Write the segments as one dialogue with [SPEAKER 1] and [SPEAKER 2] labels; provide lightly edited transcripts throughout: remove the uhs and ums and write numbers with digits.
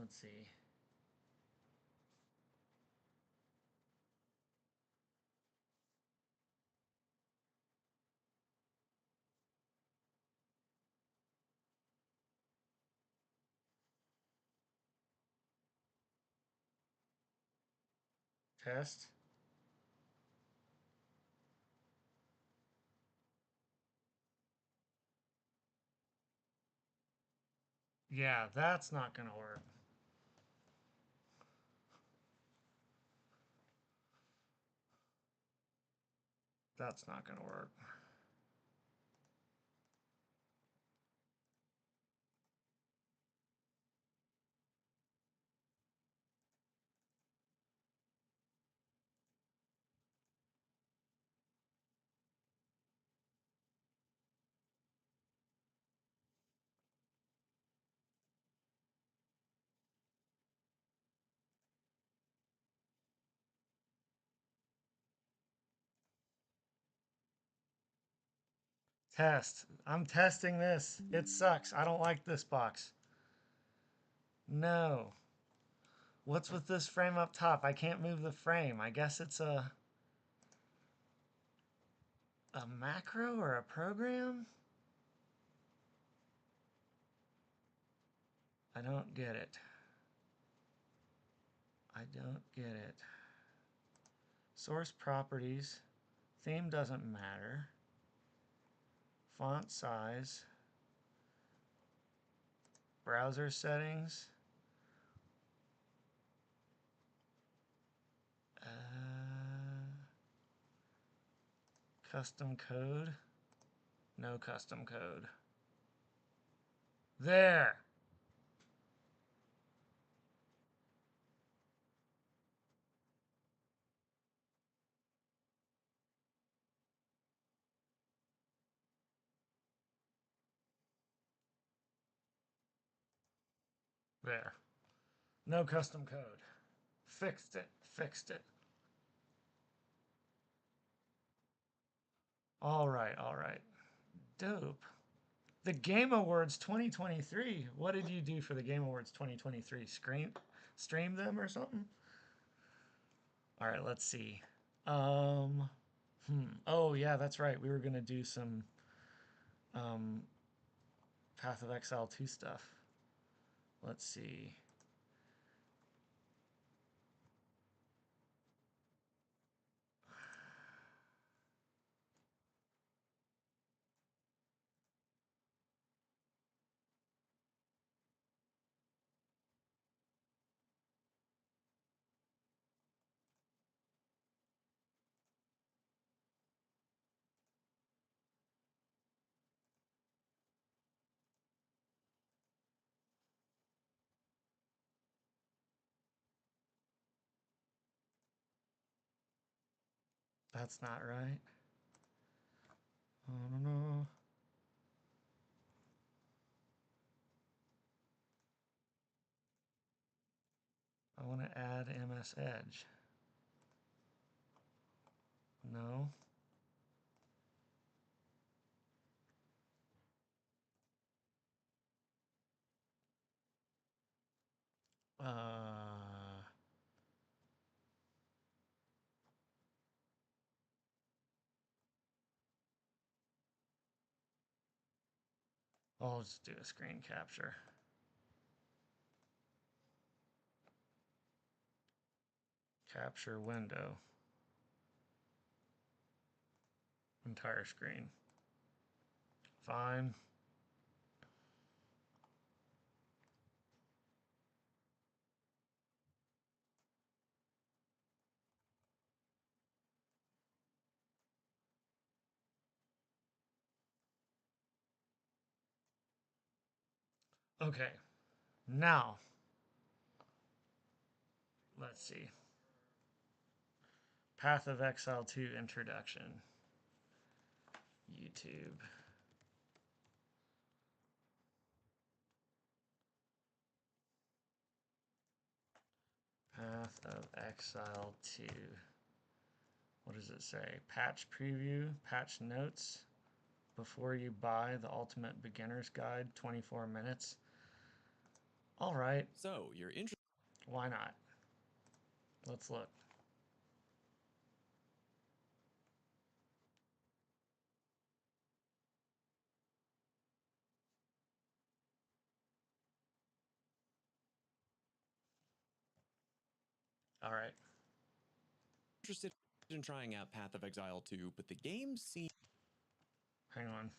[SPEAKER 1] Let's see. Test. Yeah, that's not going to work. That's not going to work. Test. I'm testing this. It sucks. I don't like this box. No. What's with this frame up top? I can't move the frame. I guess it's a macro or a program? I don't get it. I don't get it. Source properties. Theme doesn't matter. Font size. Browser settings. Custom code. No custom code. There. There. No custom code. Fixed it. Fixed it. All right. All right. Dope. The Game Awards 2023. What did you do for the Game Awards 2023? Stream them or something? All right, let's see. Um, Oh yeah, that's right. We were gonna do some um, Path of Exile 2 stuff. Let's see. That's not right. I don't know. I want to add MS Edge. No. Uh, I'll just do a screen capture. Capture window. Entire screen. Fine. Okay. Now, let's see. Path of Exile 2 introduction. YouTube. Path of Exile 2. What does it say? Patch preview, patch notes. Before you buy the Ultimate Beginner's Guide, 24 minutes. All right.
[SPEAKER 2] So, you're interested.
[SPEAKER 1] Why not? Let's look. All right.
[SPEAKER 2] Interested in trying out Path of Exile 2, but the game seems
[SPEAKER 1] Hang on.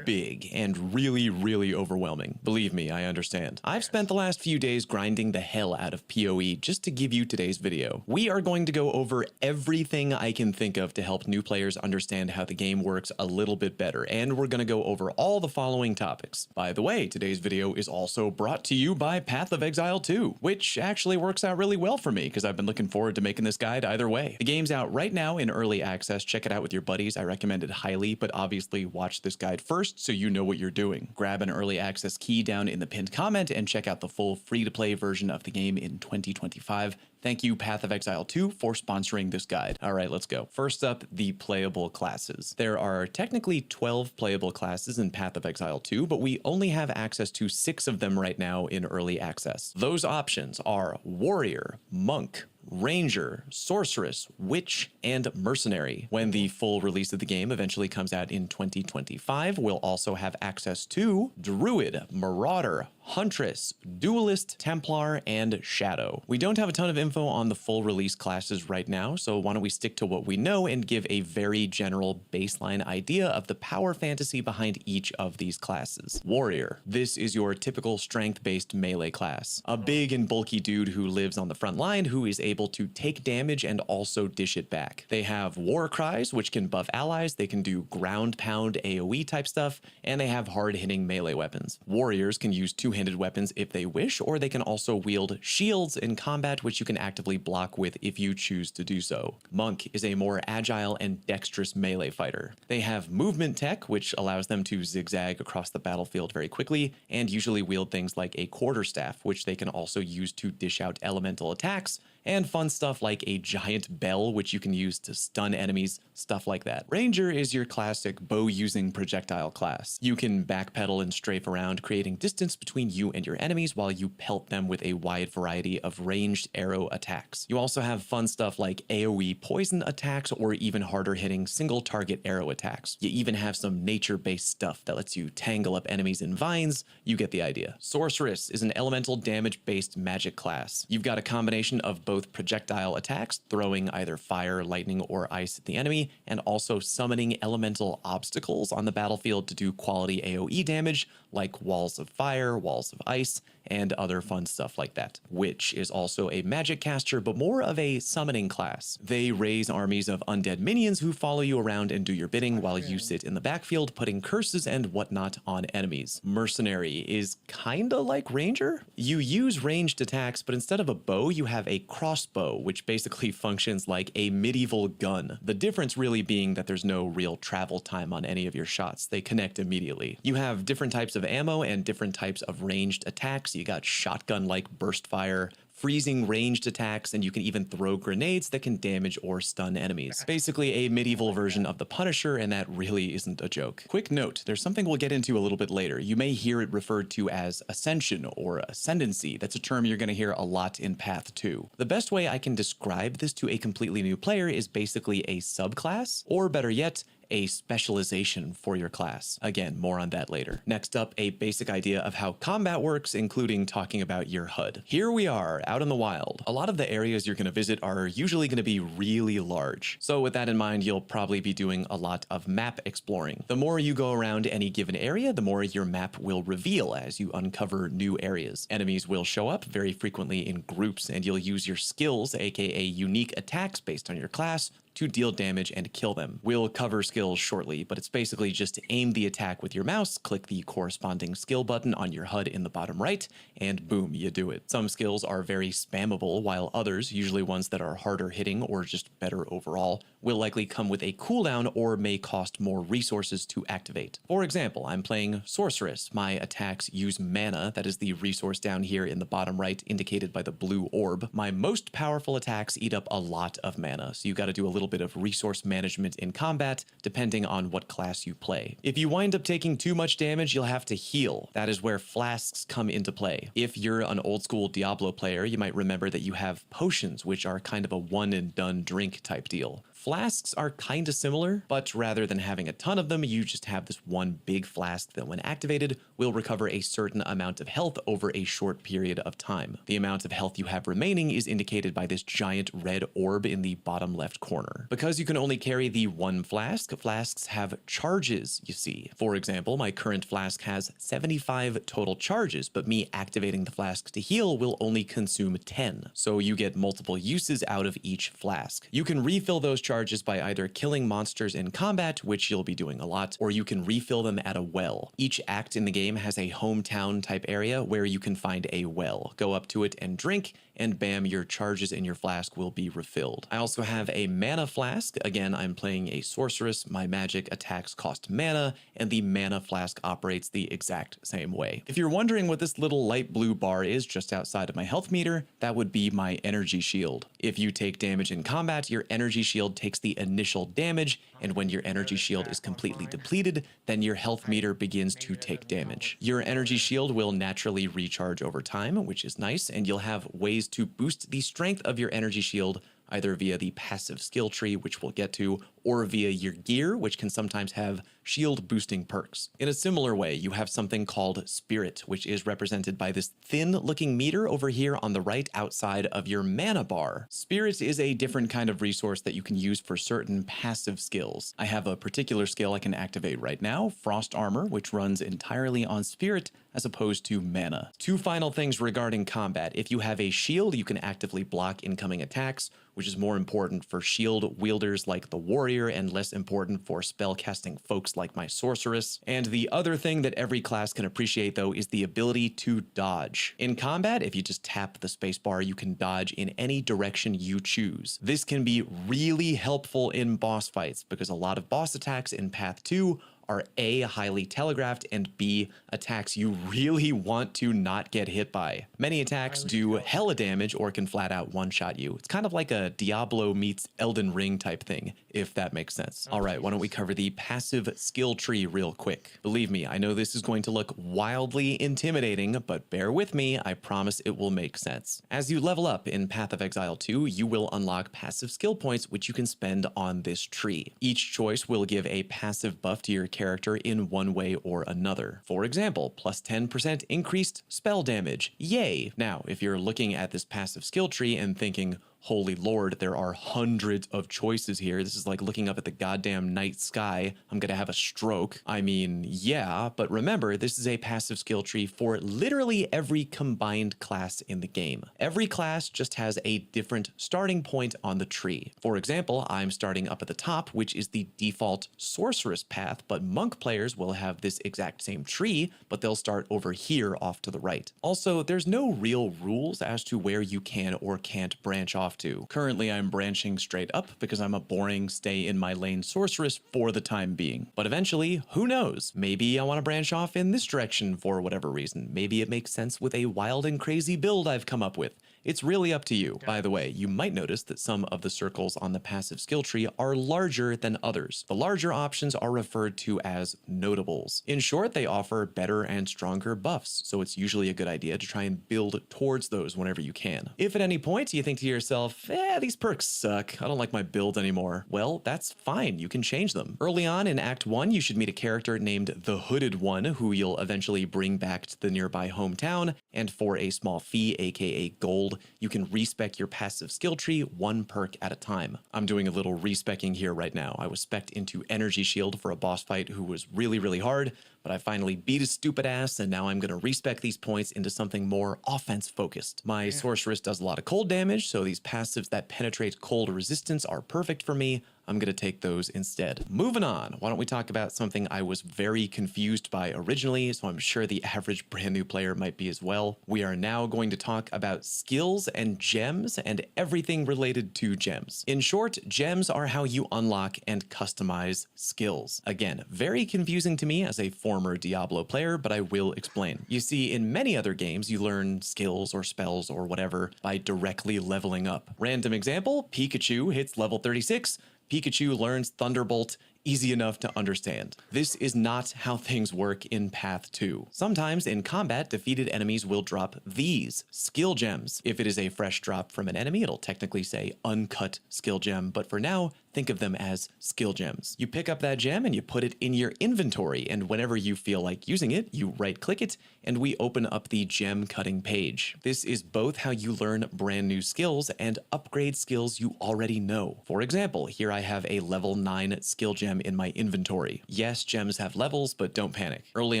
[SPEAKER 2] big and really overwhelming. Believe me, I understand. I've spent the last few days grinding the hell out of PoE just to give you today's video. We are going to go over everything I can think of to help new players understand how the game works a little bit better, and we're going to go over all the following topics. By the way, today's video is also brought to you by Path of Exile 2, which actually works out really well for me because I've been looking forward to making this guide either way. The game's out right now in early access. Check it out with your buddies. I recommend it highly, but obviously watch this guide first so you know what you're doing. Grab an early access key down in the pinned comment and check out the full free-to-play version of the game in 2025. Thank you, Path of Exile 2, for sponsoring this guide. All right, let's go. First up, the playable classes. There are technically 12 playable classes in Path of Exile 2, but we only have access to 6 of them right now in early access. Those options are Warrior, Monk, Ranger, Sorceress, Witch, and Mercenary. When the full release of the game eventually comes out in 2025, we'll also have access to Druid, Marauder, Huntress, Duelist, Templar, and Shadow. We don't have a ton of info on the full release classes right now, so why don't we stick to what we know and give a very general baseline idea of the power fantasy behind each of these classes. Warrior. This is your typical strength-based melee class. A big and bulky dude who lives on the front line who is able to take damage and also dish it back. They have war cries, which can buff allies. They can do ground pound AoE type stuff, and they have hard-hitting melee weapons. Warriors can use two-handed weapons if they wish, or they can also wield shields in combat, which you can actively block with if you choose to do so. Monk is a more agile and dexterous melee fighter. They have movement tech, which allows them to zigzag across the battlefield very quickly, and usually wield things like a quarterstaff, which they can also use to dish out elemental attacks, and fun stuff like a giant bell, which you can use to stun enemies, stuff like that. Ranger is your classic bow-using projectile class. You can backpedal and strafe around, creating distance between you and your enemies while you pelt them with a wide variety of ranged arrow attacks. You also have fun stuff like AoE poison attacks or even harder-hitting single-target arrow attacks. You even have some nature-based stuff that lets you tangle up enemies in vines. You get the idea. Sorceress is an elemental damage-based magic class. You've got a combination of both projectile attacks, throwing either fire, lightning, or ice at the enemy, and also summoning elemental obstacles on the battlefield to do quality AoE damage, like walls of fire, walls of ice, and other fun stuff like that. Witch is also a magic caster, but more of a summoning class. They raise armies of undead minions who follow you around and do your bidding while you sit in the backfield, putting curses and whatnot on enemies. Mercenary is kinda like Ranger. You use ranged attacks, but instead of a bow, you have a crossbow, which basically functions like a medieval gun. The difference really being that there's no real travel time on any of your shots. They connect immediately. You have different types of ammo and different types of ranged attacks. You got shotgun-like burst fire, freezing ranged attacks, and you can even throw grenades that can damage or stun enemies. Basically a medieval version of the Punisher, and that really isn't a joke. Quick note, there's something we'll get into a little bit later. You may hear it referred to as Ascension or Ascendancy. That's a term you're going to hear a lot in Path 2. The best way I can describe this to a completely new player is basically a subclass, or better yet, a specialization for your class. Again, more on that later. Next up, a basic idea of how combat works, including talking about your HUD. Here we are, out in the wild. A lot of the areas you're going to visit are usually going to be really large. So with that in mind, you'll probably be doing a lot of map exploring. The more you go around any given area, the more your map will reveal as you uncover new areas. Enemies will show up very frequently in groups, and you'll use your skills, aka unique attacks based on your class, to deal damage and kill them. We'll cover skills shortly, but it's basically just aim the attack with your mouse, click the corresponding skill button on your HUD in the bottom right, and boom, you do it. Some skills are very spammable, while others, usually ones that are harder hitting or just better overall, will likely come with a cooldown or may cost more resources to activate. For example, I'm playing Sorceress. My attacks use mana, that is the resource down here in the bottom right indicated by the blue orb. My most powerful attacks eat up a lot of mana, so you gotta do a little little bit of resource management in combat, depending on what class you play. If you wind up taking too much damage, you'll have to heal. That is where flasks come into play. If you're an old school Diablo player, you might remember that you have potions, which are kind of a one and done drink type deal. Flasks are kind of similar, but rather than having a ton of them, you just have this one big flask that when activated will recover a certain amount of health over a short period of time. The amount of health you have remaining is indicated by this giant red orb in the bottom left corner. Because you can only carry the one flask, flasks have charges, you see. For example, my current flask has 75 total charges, but me activating the flask to heal will only consume 10. So you get multiple uses out of each flask. You can refill those charges by either killing monsters in combat, which you'll be doing a lot, or you can refill them at a well. Each act in the game has a hometown type area where you can find a well. Go up to it and drink, and bam, your charges in your flask will be refilled. I also have a mana flask. Again, I'm playing a sorceress. My magic attacks cost mana, and the mana flask operates the exact same way. If you're wondering what this little light blue bar is just outside of my health meter, that would be my energy shield. If you take damage in combat, your energy shield takes the initial damage, and when your energy shield is completely depleted, then your health meter begins to take damage. Your energy shield will naturally recharge over time, which is nice, and you'll have ways to boost the strength of your energy shield either via the passive skill tree, which we'll get to, or via your gear, which can sometimes have shield boosting perks. In a similar way, you have something called Spirit, which is represented by this thin looking meter over here on the right outside of your mana bar. Spirit is a different kind of resource that you can use for certain passive skills. I have a particular skill I can activate right now, Frost Armor, which runs entirely on Spirit as opposed to mana. Two final things regarding combat. If you have a shield, you can actively block incoming attacks, which is more important for shield wielders like the warrior and less important for spellcasting folks like my sorceress. And the other thing that every class can appreciate though is the ability to dodge. In combat, if you just tap the spacebar, you can dodge in any direction you choose. This can be really helpful in boss fights because a lot of boss attacks in Path 2 are A, highly telegraphed, and B, attacks you really want to not get hit by. Many attacks do hella damage or can flat out one-shot you. It's kind of like a Diablo meets Elden Ring type thing, if that makes sense. All right, why don't we cover the passive skill tree real quick. Believe me, I know this is going to look wildly intimidating, but bear with me, I promise it will make sense. As you level up in Path of Exile 2, you will unlock passive skill points which you can spend on this tree. Each choice will give a passive buff to your character in one way or another. For example, plus 10% increased spell damage. Yay! Now, if you're looking at this passive skill tree and thinking, holy lord, there are hundreds of choices here. This is like looking up at the goddamn night sky. I'm gonna have a stroke. I mean, yeah, but remember, this is a passive skill tree for literally every combined class in the game. Every class just has a different starting point on the tree. For example, I'm starting up at the top, which is the default sorceress path, but monk players will have this exact same tree, but they'll start over here off to the right. Also, there's no real rules as to where you can or can't branch off to. Currently, I'm branching straight up because I'm a boring stay in my lane sorceress for the time being. But eventually, who knows? Maybe I want to branch off in this direction for whatever reason. Maybe it makes sense with a wild and crazy build I've come up with. It's really up to you. By the way, you might notice that some of the circles on the passive skill tree are larger than others. The larger options are referred to as notables. In short, they offer better and stronger buffs, so it's usually a good idea to try and build towards those whenever you can. If at any point you think to yourself, these perks suck, I don't like my build anymore, well, that's fine, you can change them. Early on in Act 1, you should meet a character named the Hooded One, who you'll eventually bring back to the nearby hometown, and for a small fee, aka gold, you can respec your passive skill tree one perk at a time. I'm doing a little respecking here right now. I was specced into Energy Shield for a boss fight who was really hard, but I finally beat his stupid ass, and now I'm going to respec these points into something more offense-focused. My sorceress does a lot of cold damage, so these passives that penetrate cold resistance are perfect for me. I'm going to take those instead. Moving on, why don't we talk about something I was very confused by originally, so I'm sure the average brand new player might be as well. We are now going to talk about skills and gems and everything related to gems. In short, gems are how you unlock and customize skills. Again, very confusing to me as a former Diablo player, but I will explain. You see, in many other games, you learn skills or spells or whatever by directly leveling up. Random example, Pikachu hits level 36, Pikachu learns Thunderbolt. Easy enough to understand. This is not how things work in Path 2. Sometimes in combat, defeated enemies will drop these skill gems. If it is a fresh drop from an enemy, it'll technically say uncut skill gem, but for now, think of them as skill gems. You pick up that gem and you put it in your inventory, and whenever you feel like using it, you right-click it, and we open up the gem cutting page. This is both how you learn brand new skills and upgrade skills you already know. For example, here I have a level 9 skill gem in my inventory. Yes, gems have levels, but don't panic. Early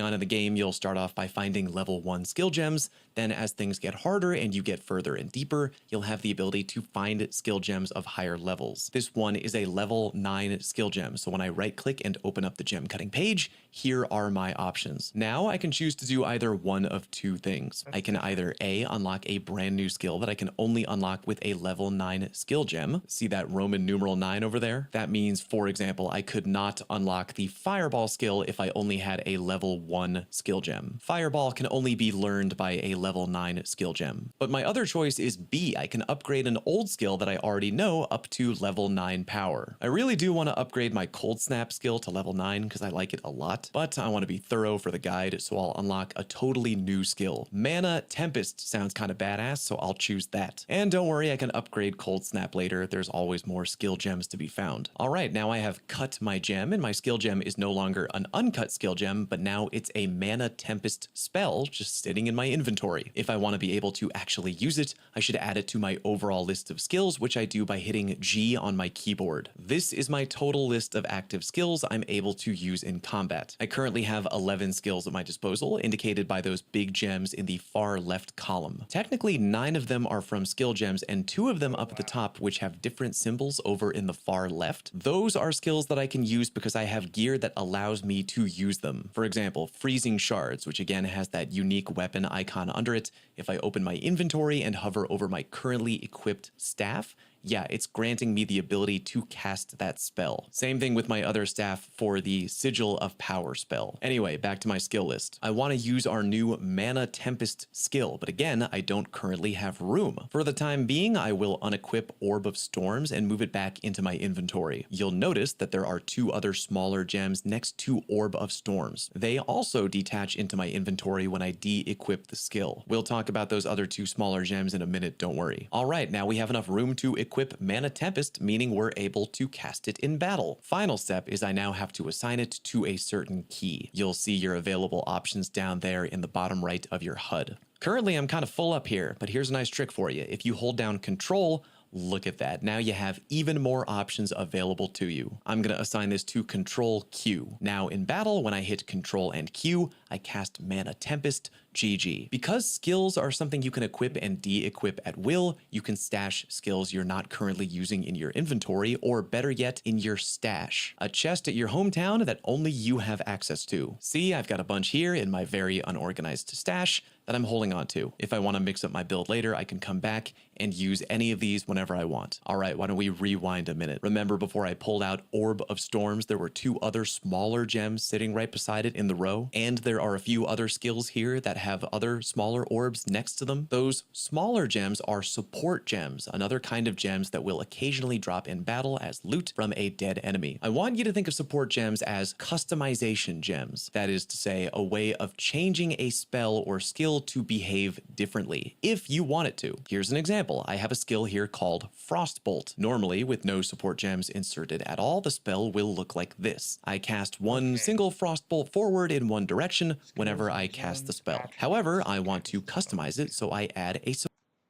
[SPEAKER 2] on in the game, you'll start off by finding level 1 skill gems. Then as things get harder and you get further and deeper, you'll have the ability to find skill gems of higher levels. This one is a level 9 skill gem, so when I right-click and open up the gem cutting page, here are my options. Now I can choose to do either one of two things. I can either A, unlock a brand new skill that I can only unlock with a level 9 skill gem. See that Roman numeral 9 over there? That means, for example, I could not unlock the Fireball skill if I only had a level 1 skill gem. Fireball can only be learned by a level 9 skill gem. But my other choice is B. I can upgrade an old skill that I already know up to level 9 power. I really do want to upgrade my Cold Snap skill to level 9 because I like it a lot, but I want to be thorough for the guide, so I'll unlock a totally new skill. Mana Tempest sounds kind of badass, so I'll choose that. And don't worry, I can upgrade Cold Snap later. There's always more skill gems to be found. All right, now I have cut my gem, and my skill gem is no longer an uncut skill gem, but now it's a Mana Tempest spell just sitting in my inventory. If I want to be able to actually use it, I should add it to my overall list of skills, which I do by hitting G on my keyboard. This is my total list of active skills I'm able to use in combat. I currently have 11 skills at my disposal, indicated by those big gems in the far left column. Technically, 9 of them are from skill gems, and 2 of them up at the top, which have different symbols over in the far left. Those are skills that I can use because I have gear that allows me to use them. For example, Freezing Shards, which again has that unique weapon icon under it. If I open my inventory and hover over my currently equipped staff, yeah, it's granting me the ability to cast that spell. Same thing with my other staff for the Sigil of Power spell. Anyway, back to my skill list. I want to use our new Mana Tempest skill, but again, I don't currently have room. For the time being, I will unequip Orb of Storms and move it back into my inventory. You'll notice that there are 2 other smaller gems next to Orb of Storms. They also detach into my inventory when I de-equip the skill. We'll talk about those other 2 smaller gems in a minute, don't worry. All right, now we have enough room to equip Mana Tempest, meaning we're able to cast it in battle. Final step is I now have to assign it to a certain key. You'll see your available options down there in the bottom right of your HUD. Currently, I'm kind of full up here, but here's a nice trick for you. If you hold down Control, look at that. Now you have even more options available to you. I'm going to assign this to Control Q. Now in battle, when I hit Control and Q, I cast Mana Tempest, GG. Because skills are something you can equip and de-equip at will, you can stash skills you're not currently using in your inventory, or better yet, in your stash. A chest at your hometown that only you have access to. See, I've got a bunch here in my very unorganized stash that I'm holding on to. If I want to mix up my build later, I can come back and use any of these whenever I want. All right, why don't we rewind a minute? Remember before I pulled out Orb of Storms, there were 2 other smaller gems sitting right beside it in the row, and there are a few other skills here that have other smaller orbs next to them. Those smaller gems are support gems, another kind of gems that will occasionally drop in battle as loot from a dead enemy. I want you to think of support gems as customization gems. That is to say, a way of changing a spell or skill to behave differently, if you want it to. Here's an example. I have a skill here called Frostbolt. Normally, with no support gems inserted at all, the spell will look like this. I cast one single Frostbolt forward in one direction whenever I cast the spell. However, I want to customize it, so I add a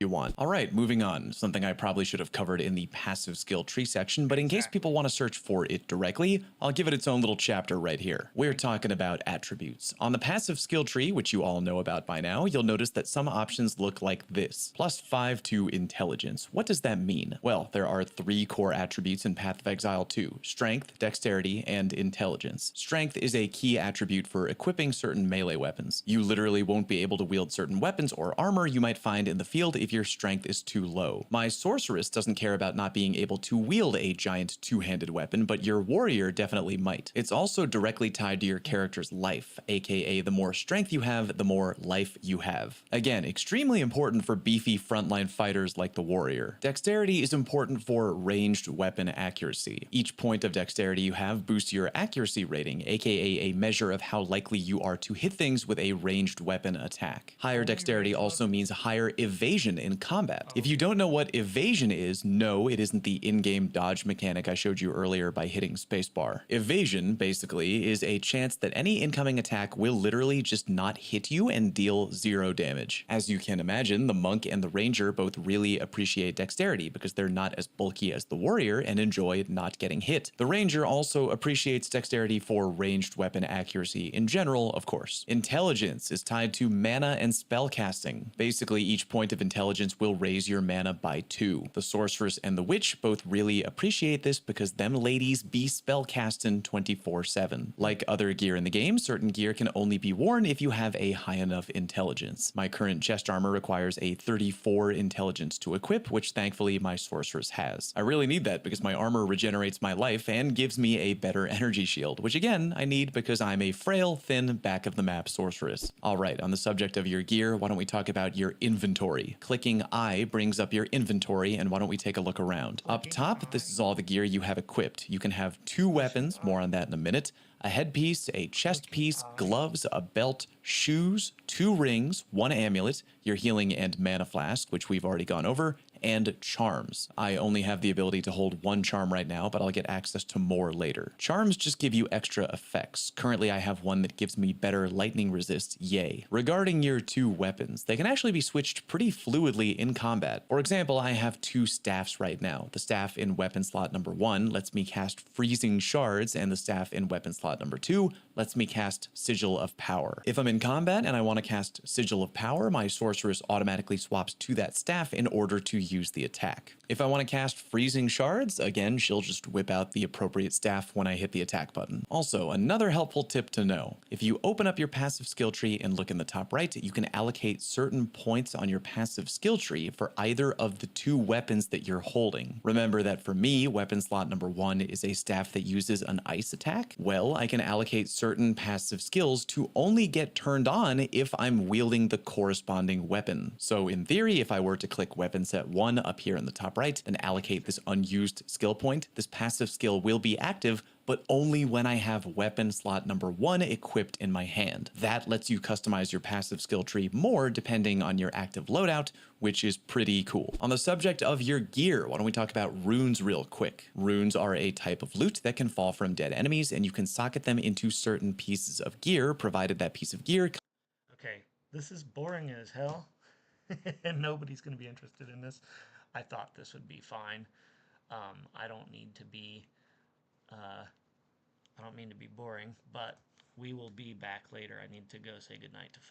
[SPEAKER 2] you want. All right, moving on. Something I probably should have covered in the passive skill tree section, but in case people want to search for it directly, I'll give it its own little chapter right here. We're talking about attributes. On the passive skill tree, which you all know about by now, you'll notice that some options look like this. +5 to intelligence. What does that mean? Well, there are 3 core attributes in Path of Exile 2: strength, dexterity, and intelligence. Strength is a key attribute for equipping certain melee weapons. You literally won't be able to wield certain weapons or armor you might find in the field if if your strength is too low. My sorceress doesn't care about not being able to wield a giant two-handed weapon, but your warrior definitely might. It's also directly tied to your character's life, aka the more strength you have, the more life you have. Again, extremely important for beefy frontline fighters like the warrior. Dexterity is important for ranged weapon accuracy. Each point of dexterity you have boosts your accuracy rating, aka a measure of how likely you are to hit things with a ranged weapon attack. Higher dexterity also means higher evasion in combat. If you don't know what evasion is, no, it isn't the in-game dodge mechanic I showed you earlier by hitting spacebar. Evasion, basically, is a chance that any incoming attack will literally just not hit you and deal 0 damage. As you can imagine, the monk and the ranger both really appreciate dexterity because they're not as bulky as the warrior and enjoy not getting hit. The ranger also appreciates dexterity for ranged weapon accuracy in general, of course. Intelligence is tied to mana and spell casting. Basically, each point of intelligence will raise your mana by 2. The sorceress and the witch both really appreciate this because them ladies be spell casting 24/7. Like other gear in the game, certain gear can only be worn if you have a high enough intelligence. My current chest armor requires a 34 intelligence to equip, which thankfully my sorceress has. I really need that because my armor regenerates my life and gives me a better energy shield, which again, I need because I'm a frail, thin, back of the map sorceress. Alright, on the subject of your gear, why don't we talk about your inventory? Clicking I brings up your inventory, and why don't we take a look around? Up top, this is all the gear you have equipped. You can have 2 weapons, more on that in a minute, a headpiece, a chest piece, gloves, a belt, shoes, 2 rings, 1 amulet, your healing and mana flask, which we've already gone over, and charms. I only have the ability to hold 1 charm right now, but I'll get access to more later. Charms just give you extra effects. Currently, I have one that gives me better lightning resist, yay. Regarding your 2 weapons, they can actually be switched pretty fluidly in combat. For example, I have 2 staffs right now. The staff in weapon slot number 1 lets me cast freezing shards, and the staff in weapon slot number 2 lets me cast Sigil of Power. If I'm in combat and I want to cast Sigil of Power, my sorceress automatically swaps to that staff in order to use the attack. If I want to cast Freezing Shards, again, she'll just whip out the appropriate staff when I hit the attack button. Also, another helpful tip to know. If you open up your passive skill tree and look in the top right, you can allocate certain points on your passive skill tree for either of the 2 weapons that you're holding. Remember that for me, weapon slot number 1 is a staff that uses an ice attack. Well, I can allocate certain passive skills to only get turned on if I'm wielding the corresponding weapon. So in theory, if I were to click weapon set 1 up here in the top right and allocate this unused skill point, this passive skill will be active, but only when I have weapon slot number 1 equipped in my hand. That lets you customize your passive skill tree more depending on your active loadout, which is pretty cool. On the subject of your gear, why don't we talk about runes real quick? Runes are a type of loot that can fall from dead enemies, and you can socket them into certain pieces of gear, provided that piece of gear.
[SPEAKER 1] Okay, this is boring as hell, and nobody's going to be interested in this. I thought this would be fine. I don't need to be, I don't mean to be boring, but we will be back later. I need to go say goodnight to